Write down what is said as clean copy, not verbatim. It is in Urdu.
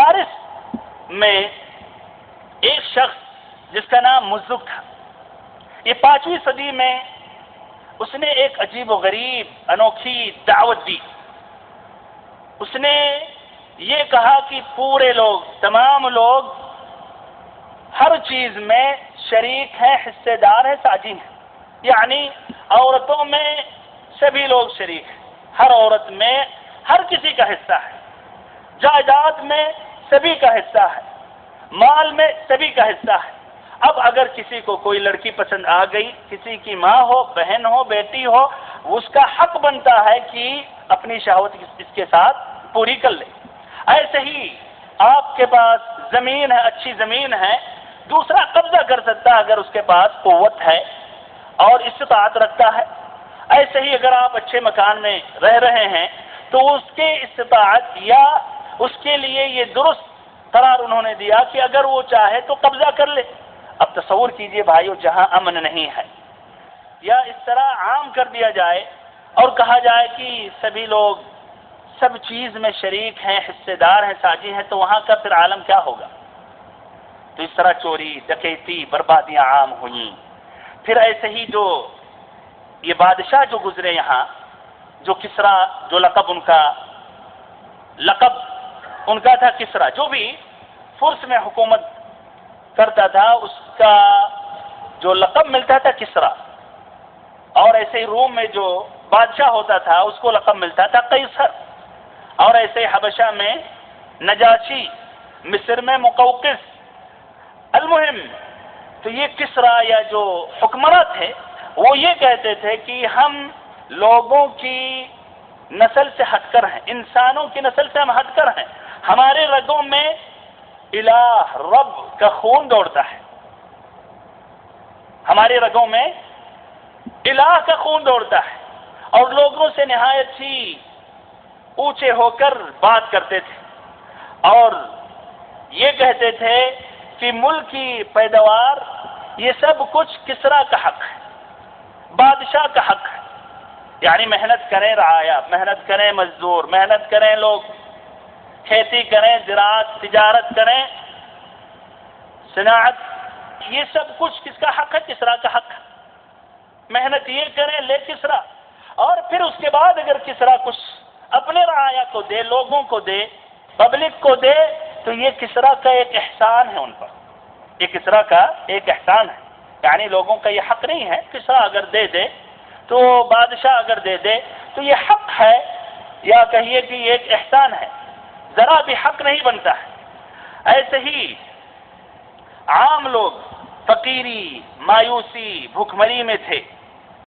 فارس میں ایک شخص جس کا نام مزدک تھا، یہ 5ویں صدی میں اس نے ایک عجیب و غریب انوکھی دعوت دی۔ اس نے یہ کہا کہ پورے لوگ، تمام لوگ ہر چیز میں شریک ہیں، حصے دار ہیں، ساجین ہیں، یعنی عورتوں میں سبھی لوگ شریک ہیں، ہر عورت میں ہر کسی کا حصہ ہے، جائیداد میں سبھی کا حصہ ہے، مال میں سبھی کا حصہ ہے۔ اب اگر کسی کو کوئی لڑکی پسند آ گئی، کسی کی ماں ہو، بہن ہو، بیٹی ہو، اس کا حق بنتا ہے کہ اپنی شہوت اس کے ساتھ پوری کر لے۔ ایسے ہی آپ کے پاس زمین ہے، اچھی زمین ہے، دوسرا قبضہ کر سکتا ہے اگر اس کے پاس قوت ہے اور استطاعت رکھتا ہے۔ ایسے ہی اگر آپ اچھے مکان میں رہ رہے ہیں تو اس کے استطاعت یا اس کے لیے یہ درست قرار انہوں نے دیا کہ اگر وہ چاہے تو قبضہ کر لے۔ اب تصور کیجئے بھائیو، جہاں امن نہیں ہے یا اس طرح عام کر دیا جائے اور کہا جائے کہ سبھی لوگ سب چیز میں شریک ہیں، حصے دار ہیں، ساجی ہیں، تو وہاں کا پھر عالم کیا ہوگا؟ تو اس طرح چوری، ڈکیتی، بربادیاں عام ہوئیں۔ پھر ایسے ہی جو یہ بادشاہ جو گزرے یہاں، جو کسرا، جو لقب ان کا تھا کسرا، جو بھی فرس میں حکومت کرتا تھا اس کا جو لقب ملتا تھا کسرا، اور ایسے ہی روم میں جو بادشاہ ہوتا تھا اس کو لقب ملتا تھا قیصر، اور ایسے ہی حبشہ میں نجاشی، مصر میں مقوقس۔ المہم تو یہ کسرا یا جو حکمراں تھے وہ یہ کہتے تھے کہ ہم لوگوں کی نسل سے ہٹ کر ہیں، انسانوں کی نسل سے ہم ہٹ کر ہیں، ہمارے رگوں میں الہ، رب کا خون دوڑتا ہے، ہمارے رگوں میں الہ کا خون دوڑتا ہے، اور لوگوں سے نہایت ہی اونچے ہو کر بات کرتے تھے اور یہ کہتے تھے کہ ملک کی پیداوار یہ سب کچھ کسرا کا حق ہے، بادشاہ کا حق ہے، یعنی محنت کریں رعایا، محنت کریں مزدور، محنت کریں لوگ، کھیتی کریں، زراعت، تجارت کریں، صناعت، یہ سب کچھ کس کا حق ہے؟ کسرا کا حق ہے۔ محنت یہ کریں، لے کسرا، اور پھر اس کے بعد اگر کسرا کچھ اپنے رعایا کو دے، لوگوں کو دے، پبلک کو دے، تو یہ کسرا کا ایک احسان ہے ان پر، یہ کسرا کا ایک احسان ہے، یعنی لوگوں کا یہ حق نہیں ہے۔ کسرا اگر دے دے تو بادشاہ اگر دے دے تو یہ حق ہے، یا کہیے کہ یہ ایک احسان ہے، ذرا بھی حق نہیں بنتا ہے۔ ایسے ہی عام لوگ فقیری، مایوسی، بھوک مری میں تھے،